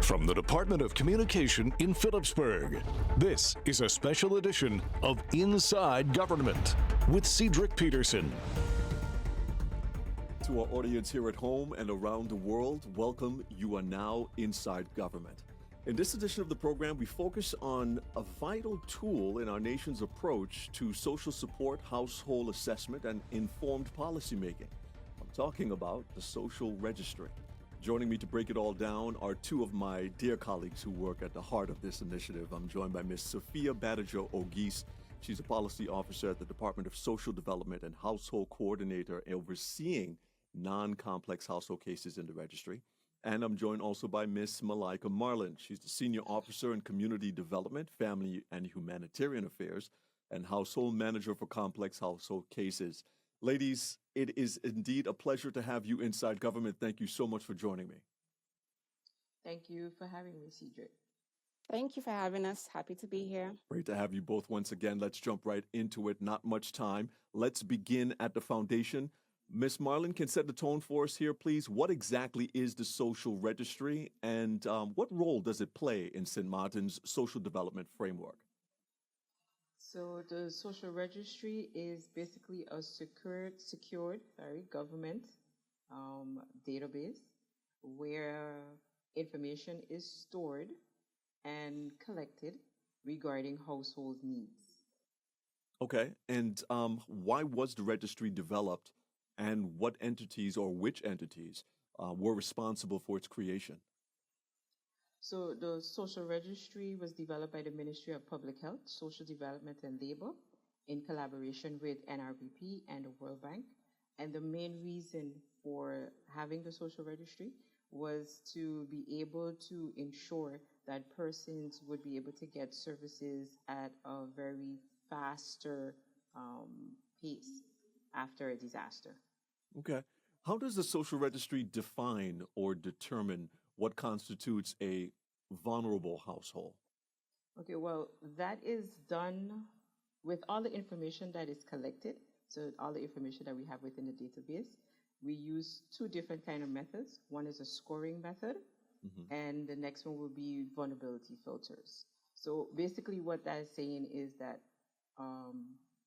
from the Department of Communication in Phillipsburg. This is a special edition of Inside Government with Cedric Peterson. To our audience here at home and around the world, welcome. You are now Inside Government. In this edition of the program, we focus on a vital tool in our nation's approach to social support, household assessment, and informed policymaking. I'm talking about the Social Registry. Joining me to break it all down are two of my dear colleagues who work at the heart of this initiative. I'm joined by Ms. Sophia Badejo-Auguiste. She's a policy officer at the Department of Social Development and Household Coordinator overseeing non-complex household cases in the registry. And I'm joined also by Ms. Malayka Marlin. She's the Senior Officer in Community Development, Family and Humanitarian Affairs, and Household Manager for Complex Household Cases. Ladies, it is indeed a pleasure to have you inside government. Thank you so much for joining me. Thank you for having me, Cedric. Thank you for having us. Happy to be here. Great to have you both once again. Let's jump right into it. Not much time. Let's begin at the foundation. Ms. Marlin can set the tone for us here, please. What exactly is the Social Registry, and what role does it play in St. Martin's social development framework? So the Social Registry is basically a secured government database where information is stored and collected regarding household needs. Okay, and why was the registry developed, and what entities or which entities were responsible for its creation? So the Social Registry was developed by the Ministry of Public Health, Social Development and Labor in collaboration with NRBP and the World Bank. And the main reason for having the Social Registry was to be able to ensure that persons would be able to get services at a very faster pace after a disaster. Okay. How does the Social Registry define or determine what constitutes a vulnerable household? Okay, well, that is done with all the information that is collected. So all the information that we have within the database, we use two different kind of methods. One is a scoring method, and the next one will be vulnerability filters. So basically what that is saying is that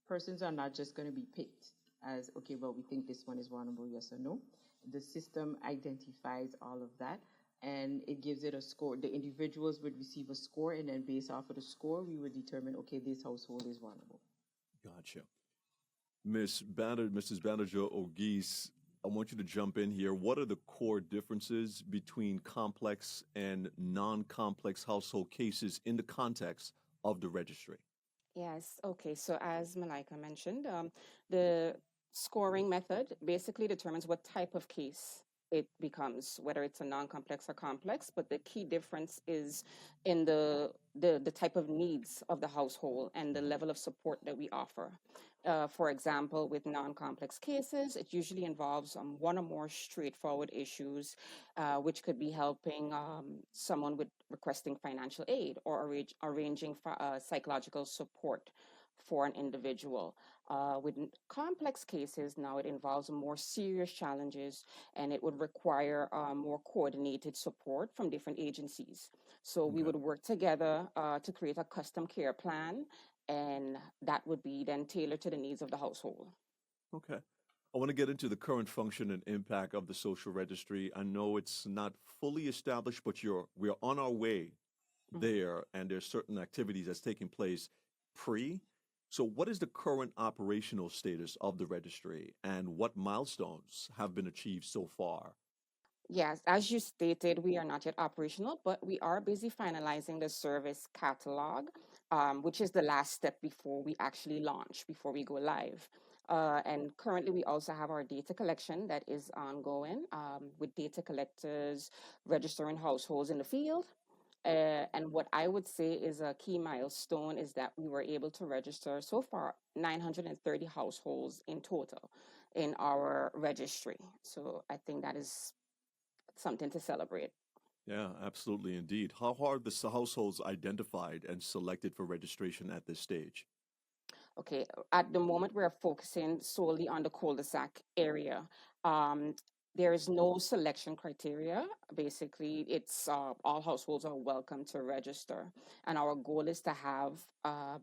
persons are not just going to be picked as, okay, well, we think this one is vulnerable, yes or no. The system identifies all of that, and it gives it a score. The individuals would receive a score, and then based off of the score, we would determine, okay, this household is vulnerable. Gotcha. Mrs. Badejo-Auguiste, I want you to jump in here. What are the core differences between complex and non-complex household cases in the context of the registry? Yes, okay. So as Malayka mentioned, the scoring method basically determines what type of case it becomes, whether it's a non-complex or complex, but the key difference is in the type of needs of the household and the level of support that we offer. For example, with non-complex cases, it usually involves one or more straightforward issues, which could be helping someone with requesting financial aid or arranging psychological support for an individual. With complex cases, now it involves more serious challenges, and it would require more coordinated support from different agencies. So we would work together to create a custom care plan, and that would be then tailored to the needs of the household. Okay. I want to get into the current function and impact of the Social Registry. I know it's not fully established, but we're on our way there, and there's certain activities that's taking place pre. So what is the current operational status of the registry, and what milestones have been achieved so far? Yes, as you stated, we are not yet operational, but we are busy finalizing the service catalog, which is the last step before we actually launch, before we go live. And currently, we also have our data collection that is ongoing with data collectors registering households in the field. And what I would say is a key milestone is that we were able to register so far 930 households in total in our registry. So I think that is something to celebrate. Yeah, absolutely, indeed. How are the households identified and selected for registration at this stage? Okay, at the moment we're focusing solely on the cul-de-sac area. there is no selection criteria. Basically, it's all households are welcome to register, and our goal is to have, I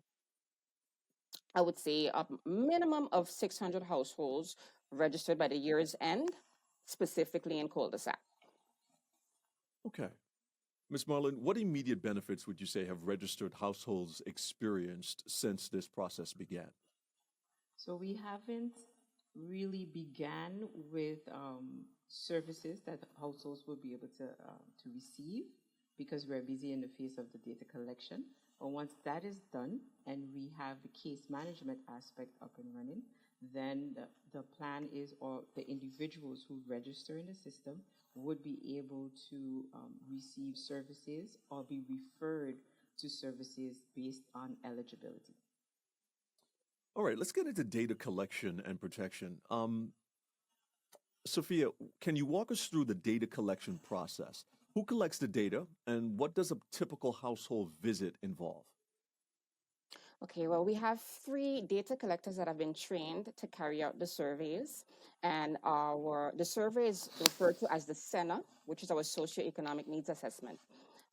would say, a minimum of 600 households registered by the year's end, specifically in cul-de-sac. Okay. Ms. Marlin, what immediate benefits would you say have registered households experienced since this process began? So we haven't really began with services that households will be able to receive because we're busy in the phase of the data collection. But once that is done and we have the case management aspect up and running, then the plan is, or the individuals who register in the system would be able to receive services or be referred to services based on eligibility. All right, let's get into data collection and protection. Sophia, can you walk us through the data collection process? Who collects the data, and what does a typical household visit involve? Okay, well, we have 3 data collectors that have been trained to carry out the surveys, and the survey is referred to as the SENA, which is our socioeconomic needs assessment.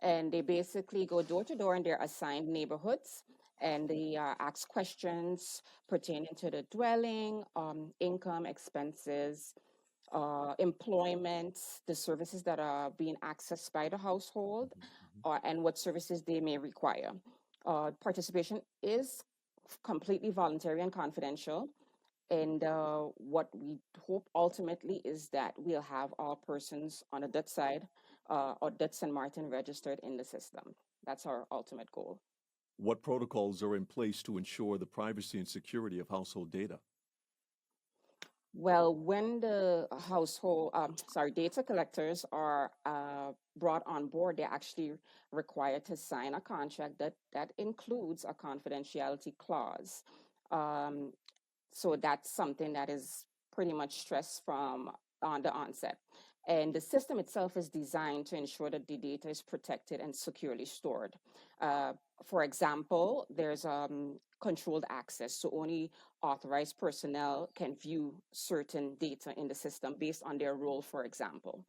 And they basically go door to door in their assigned neighborhoods, and they ask questions pertaining to the dwelling, income, expenses, employment, the services that are being accessed by the household, and what services they may require. Participation is completely voluntary and confidential. And what we hope ultimately is that we'll have all persons on the Dutch side or Dutch and Martin registered in the system. That's our ultimate goal. What protocols are in place to ensure the privacy and security of household data? Well, when the data collectors are brought on board, they're actually required to sign a contract that includes a confidentiality clause. Um, so that's something that is pretty much stressed from on the onset. And the system itself is designed to ensure that the data is protected and securely stored. For example, there's controlled access, so only authorized personnel can view certain data in the system based on their role, for example.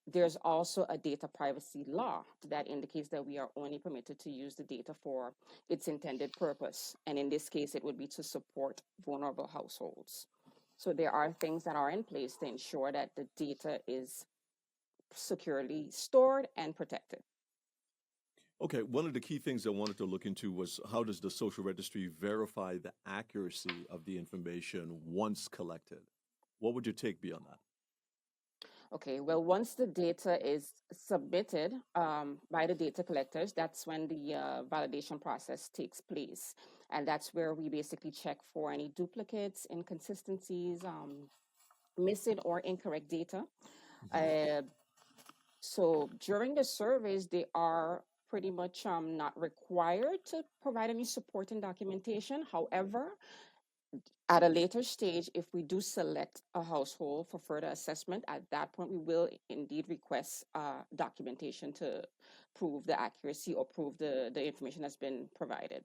There's also a data privacy law that indicates that we are only permitted to use the data for its intended purpose. And in this case, it would be to support vulnerable households. So there are things that are in place to ensure that the data is securely stored and protected. Okay, one of the key things I wanted to look into was how does the social registry verify the accuracy of the information once collected? What would your take be on that? Okay, well, once the data is submitted by the data collectors, that's when the validation process takes place. And that's where we basically check for any duplicates, inconsistencies, missing or incorrect data. Uh, so during the surveys, they are pretty much not required to provide any supporting documentation. However, at a later stage, if we do select a household for further assessment, at that point, we will indeed request documentation to prove the accuracy or prove the information that's been provided.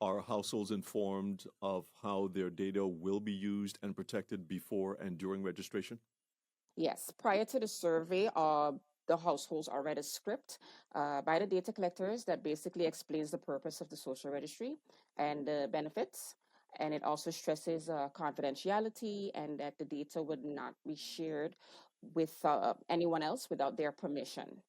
Are households informed of how their data will be used and protected before and during registration? Yes, prior to the survey, the households are read a script by the data collectors that basically explains the purpose of the social registry and the benefits. And it also stresses confidentiality and that the data would not be shared with anyone else without their permission.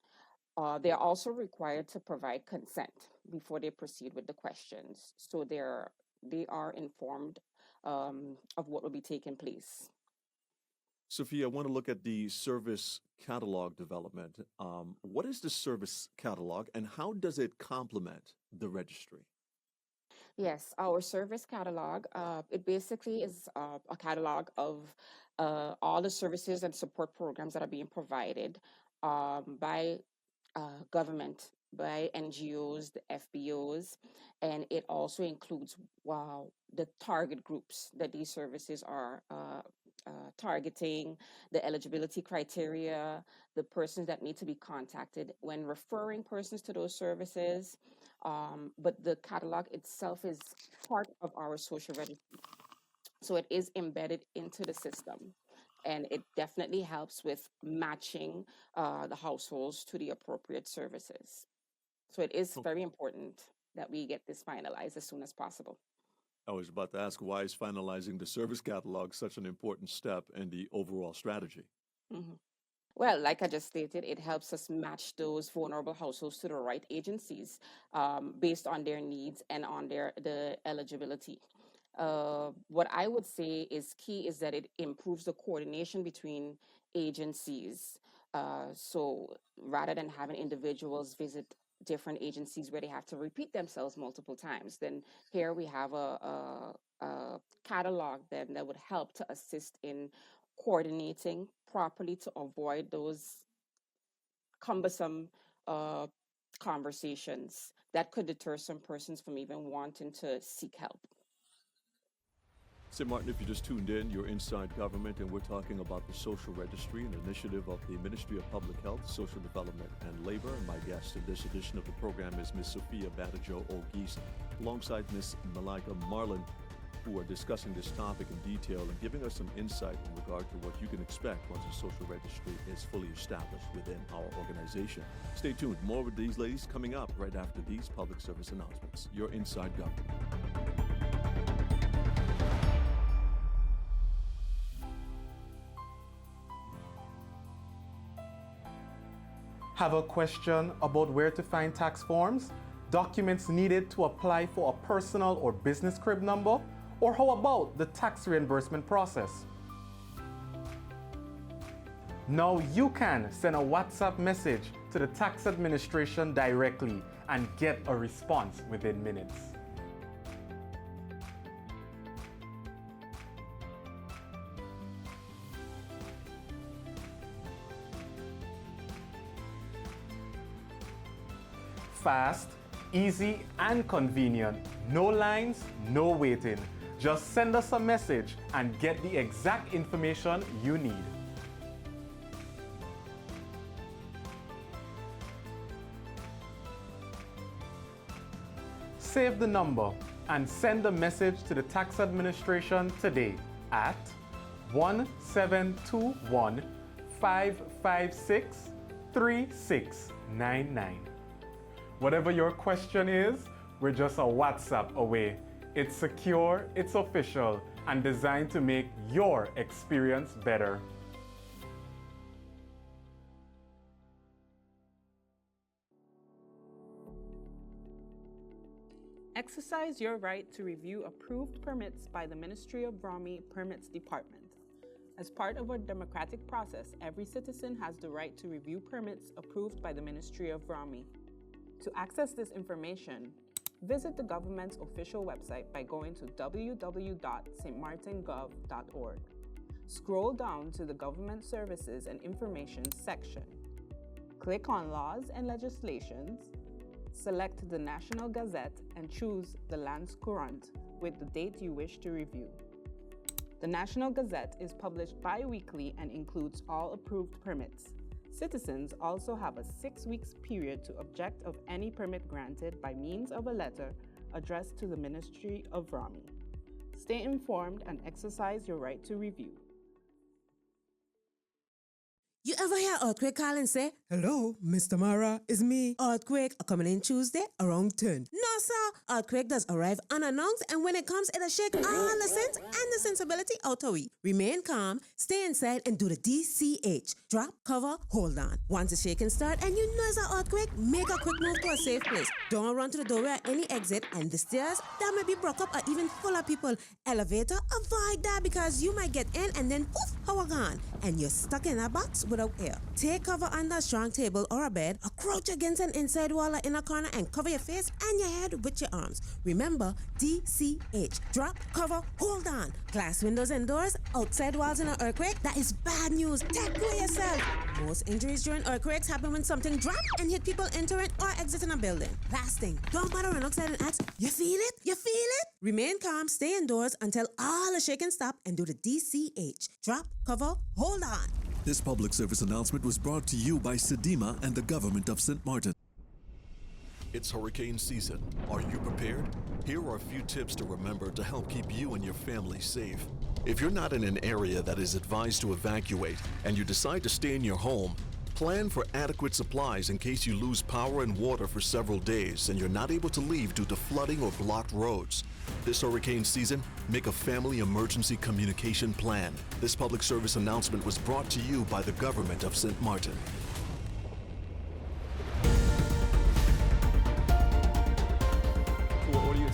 They are also required to provide consent before they proceed with the questions. So they are informed of what will be taking place. Sophia, I want to look at the service catalog development. What is the service catalog and how does it complement the registry? Yes, our service catalog, it basically is a catalog of all the services and support programs that are being provided by government, by NGOs, the FBOs, and it also includes the target groups that these services are targeting, the eligibility criteria, the persons that need to be contacted when referring persons to those services. But the catalog itself is part of our social registry. So it is embedded into the system. And it definitely helps with matching the households to the appropriate services. So it is very important that we get this finalized as soon as possible. I was about to ask, why is finalizing the service catalog such an important step in the overall strategy? Mhm. Well, like I just stated, it helps us match those vulnerable households to the right agencies based on their needs and on the eligibility. What I would say is key is that it improves the coordination between agencies. So rather than having individuals visit different agencies where they have to repeat themselves multiple times, then here we have a catalog then that would help to assist in coordinating properly to avoid those cumbersome uh, conversations that could deter some persons from even wanting to seek help. St. Martin, if you just tuned in, you're Inside Government, and we're talking about the Social Registry, an initiative of the Ministry of Public Health, Social Development, and Labor. And my guest in this edition of the program is Ms. Sophia Badejo-Auguiste, alongside Ms. Malayka Marlin, who are discussing this topic in detail and giving us some insight in regard to what you can expect once the Social Registry is fully established within our organization. Stay tuned. More with these ladies coming up right after these public service announcements. You're Inside Government. Have a question about where to find tax forms? Documents needed to apply for a personal or business crib number? Or how about the tax reimbursement process? Now you can send a WhatsApp message to the tax administration directly and get a response within minutes. Fast, easy, and convenient. No lines, no waiting. Just send us a message and get the exact information you need. Save the number and send a message to the tax administration today at 1721 556 3699. Whatever your question is, we're just a WhatsApp away. It's secure, it's official, and designed to make your experience better. Exercise your right to review approved permits by the Ministry of ROMI Permits Department. As part of our democratic process, every citizen has the right to review permits approved by the Ministry of ROMI. To access this information, visit the government's official website by going to www.stmartingov.org. Scroll down to the Government Services and Information section. Click on Laws and Legislations, select the National Gazette, and choose the Lance Courant with the date you wish to review. The National Gazette is published bi-weekly and includes all approved permits. Citizens also have a 6-week period to object of any permit granted by means of a letter addressed to the Ministry of ROMI. Stay informed and exercise your right to review. You ever hear Earthquake call and say, "Hello, Mr. Mara, it's me, Earthquake, coming in Tuesday around 10. No, sir. Earthquake does arrive unannounced, and when it comes, it'll shake all the sense and the sensibility out of we. Remain calm, stay inside, and do the DCH. Drop, cover, hold on. Once the shaking start and you know it's an earthquake, make a quick move to a safe place. Don't run to the doorway or any exit, and the stairs that may be broke up or even full of people. Elevator, avoid that because you might get in and then poof, power gone, and you're stuck in a box without air. Take cover under a strong table or a bed, or crouch against an inside wall or in a corner and cover your face and your head with your arms. Remember, DCH. Drop, cover, hold on. Glass windows and doors, outside walls in an earthquake, that is bad news. Take care of yourself. Most injuries during earthquakes happen when something drops and hit people entering or exiting a building. Last thing, don't bother run outside and ask, "You feel it? You feel it?" Remain calm, stay indoors until all the shaking stop and do the DCH. Drop, cover, hold on. This public service announcement was brought to you by Sedima and the Government of St. Martin. It's hurricane season. Are you prepared? Here are a few tips to remember to help keep you and your family safe. If you're not in an area that is advised to evacuate and you decide to stay in your home, plan for adequate supplies in case you lose power and water for several days and you're not able to leave due to flooding or blocked roads. This hurricane season, make a family emergency communication plan. This public service announcement was brought to you by the government of St. Martin.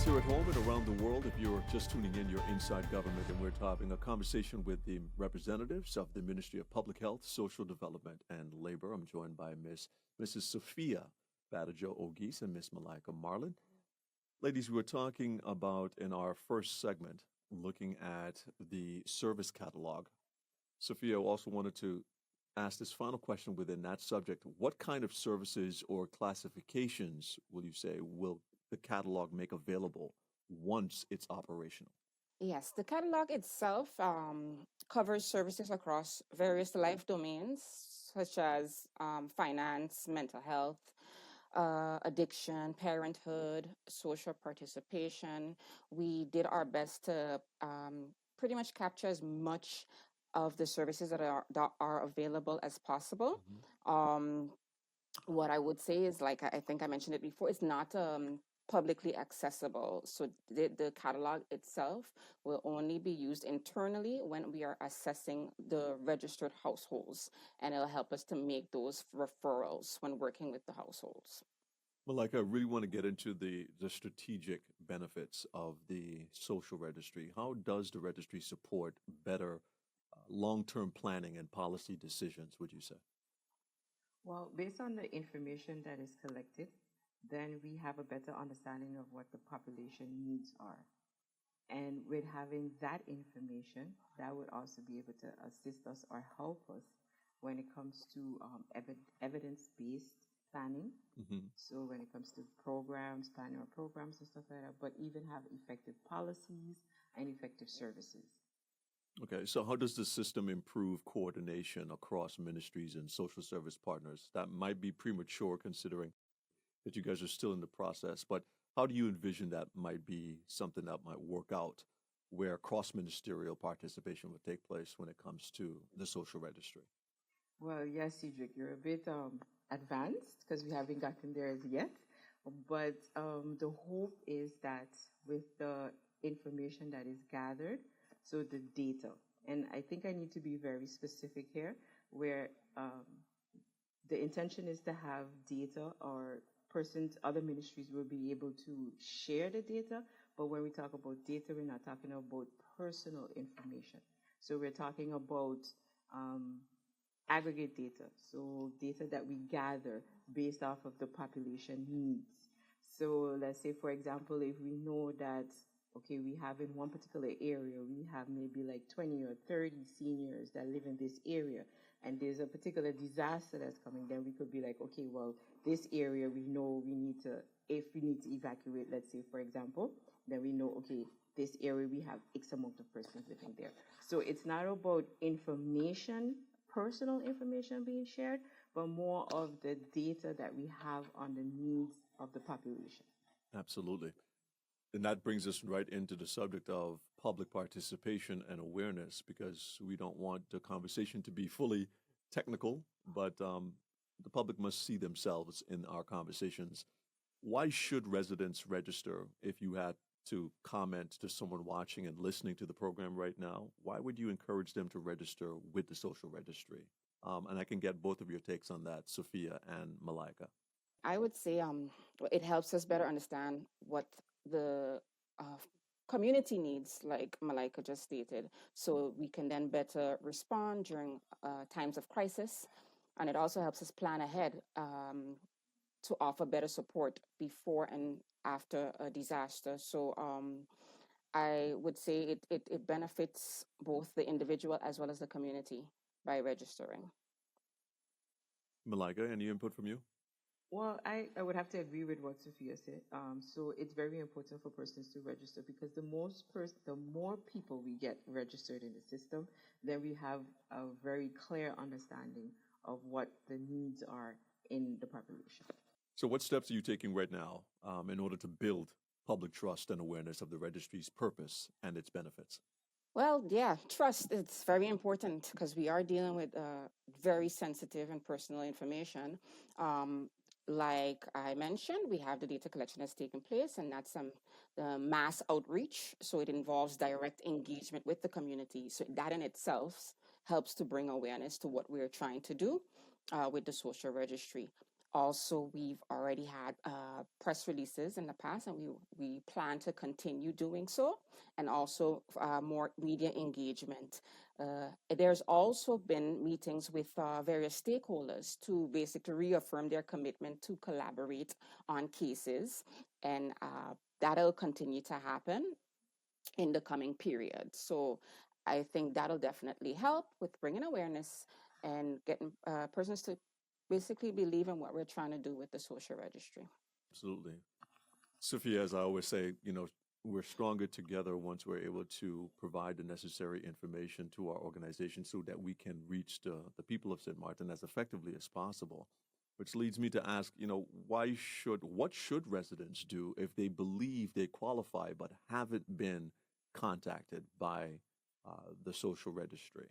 Here at home and around the world, if you're just tuning in, you're Inside Government, and we're having a conversation with the representatives of the Ministry of Public Health, Social Development, and Labor. I'm joined by Mrs. Sophia Badejo-Auguiste and Miss Malayka Marlin. Ladies, we were talking about, in our first segment, looking at the service catalog. Sophia also wanted to ask this final question within that subject. What kind of services or classifications, will you say, will the catalog make available once it's operational? Yes, the catalog itself covers services across various life domains, such as finance, mental health, addiction, parenthood, social participation. We did our best to pretty much capture as much of the services that are available as possible. What I would say is, like I think I mentioned it before, it's not publicly accessible. So the catalog itself will only be used internally when we are assessing the registered households, and it'll help us to make those referrals when working with the households. Malayka, I really want to get into the strategic benefits of the social registry. How does the registry support better long-term planning and policy decisions, would you say? Well, based on the information that is collected, then we have a better understanding of what the population needs are. And with having that information, that would also be able to assist us or help us when it comes to evidence-based planning. So when it comes to programs, planning our programs and stuff like that, but even have effective policies and effective services. Okay, so how does the system improve coordination across ministries and social service partners? That might be premature considering that you guys are still in the process, but how do you envision that might be something that might work out where cross-ministerial participation would take place when it comes to the social registry? Well, yes, Cedric, you're a bit advanced because we haven't gotten there as yet, but the hope is that with the information that is gathered, so the data, and I think I need to be very specific here, where the intention is to have data or other ministries will be able to share the data, but when we talk about data, we're not talking about personal information. So we're talking about aggregate data, so data that we gather based off of the population needs. So let's say, for example, if we know that, okay, we have in one particular area, we have maybe like 20 or 30 seniors that live in this area, and there's a particular disaster that's coming, then we could be like, okay, well, this area we know we need to, if we need to evacuate, let's say, for example, then we know, okay, this area we have X amount of persons living there. So it's not about information, personal information being shared, but more of the data that we have on the needs of the population. Absolutely. And that brings us right into the subject of public participation and awareness, because we don't want the conversation to be fully technical, but the public must see themselves in our conversations. Why should residents register? If you had to comment to someone watching and listening to the program right now, why would you encourage them to register with the social registry? And I can get both of your takes on that, Sophia and Malayka. I would say it helps us better understand what the community needs, like Malayka just stated, so we can then better respond during times of crisis. And it also helps us plan ahead to offer better support before and after a disaster. So I would say it benefits both the individual as well as the community by registering. Malayka, any input from you? Well, I would have to agree with what Sophia said. So it's very important for persons to register, because the more people we get registered in the system, then we have a very clear understanding of what the needs are in the population. So what steps are you taking right now in order to build public trust and awareness of the registry's purpose and its benefits? Well, yeah, trust is very important because we are dealing with very sensitive and personal information. Um, like I mentioned, we have the data collection that's taking place, and that's the mass outreach. So it involves direct engagement with the community. So that in itself helps to bring awareness to what we're trying to do with the social registry. Also, we've already had press releases in the past, and we plan to continue doing so, and also more media engagement. There's also been meetings with various stakeholders to basically reaffirm their commitment to collaborate on cases, and that'll continue to happen in the coming period. So I think that'll definitely help with bringing awareness and getting persons to basically believe in what we're trying to do with the social registry. Absolutely. Sophia, as I always say, we're stronger together once we're able to provide the necessary information to our organization so that we can reach the people of St. Martin as effectively as possible. Which leads me to ask, what should residents do if they believe they qualify but haven't been contacted by the social registry?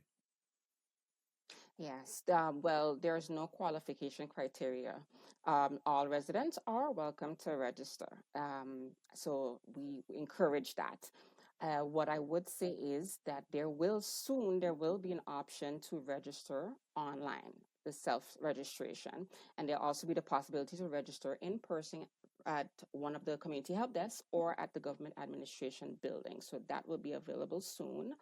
Yes, well, there's no qualification criteria. All residents are welcome to register. So we encourage that. What I would say is that there will be an option to register online, the self-registration, and there'll also be the possibility to register in person at one of the community help desks or at the government administration building. So that will be available soon.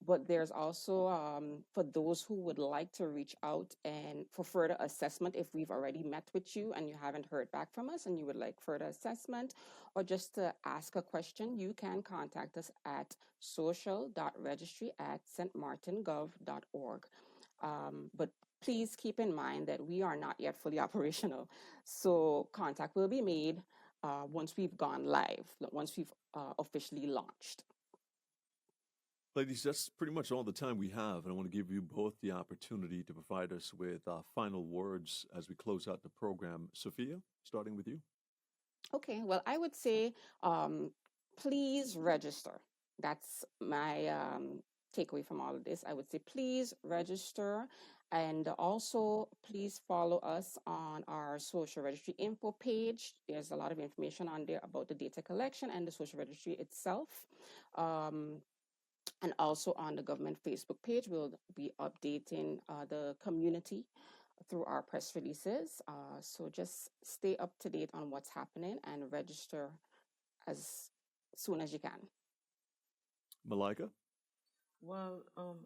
But there's also, for those who would like to reach out and for further assessment, if we've already met with you and you haven't heard back from us and you would like further assessment or just to ask a question, you can contact us at social.registry@stmartingov.org. But please keep in mind that we are not yet fully operational. So contact will be made once we've gone live, once we've officially launched. Ladies, that's pretty much all the time we have, and I want to give you both the opportunity to provide us with final words as we close out the program. Sophia, starting with you. Okay, well, I would say please register. That's my takeaway from all of this. I would say please register, and also please follow us on our social registry info page. There's a lot of information on there about the data collection and the social registry itself. And also on the government Facebook page, we'll be updating the community through our press releases. So just stay up to date on what's happening and register as soon as you can. Malayka? Well,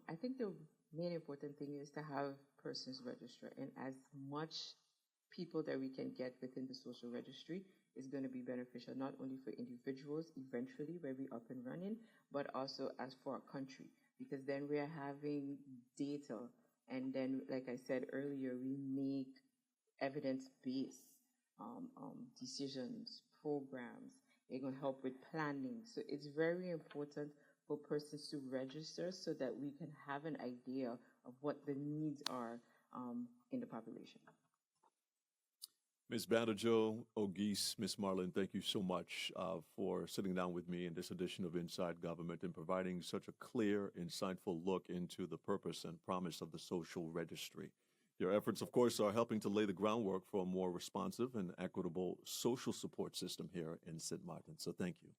I think the main important thing is to have persons register, and as much people that we can get within the social registry is going to be beneficial, not only for individuals eventually where we're up and running, but also as for our country, because then we are having data, and then, like I said earlier, we make evidence-based decisions, programs. They're going to help with planning. So it's very important for persons to register so that we can have an idea of what the needs are in the population. Ms. Badejo-Auguiste, Ms. Marlin, thank you so much for sitting down with me in this edition of Inside Government and providing such a clear, insightful look into the purpose and promise of the social registry. Your efforts, of course, are helping to lay the groundwork for a more responsive and equitable social support system here in St. Martin. So thank you.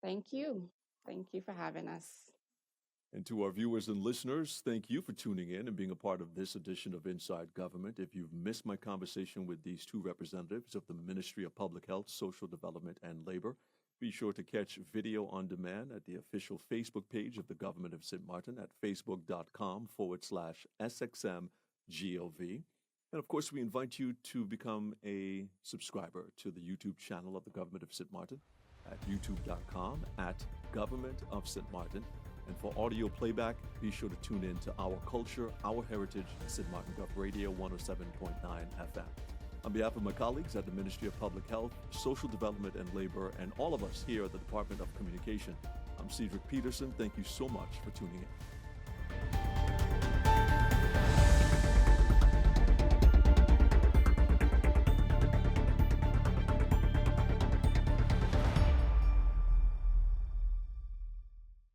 Thank you. Thank you for having us. And to our viewers and listeners, thank you for tuning in and being a part of this edition of Inside Government. If you've missed my conversation with these two representatives of the Ministry of Public Health, Social Development, and Labor, be sure to catch video on demand at the official Facebook page of the Government of St. Martin at facebook.com/SXMGOV. And of course, we invite you to become a subscriber to the YouTube channel of the Government of St. Martin at youtube.com/Government of St. Martin. And for audio playback, be sure to tune in to Our Culture, Our Heritage, St. Martin Gov Radio 107.9 FM. On behalf of my colleagues at the Ministry of Public Health, Social Development and Labor, and all of us here at the Department of Communication, I'm Cedric Peterson. Thank you so much for tuning in.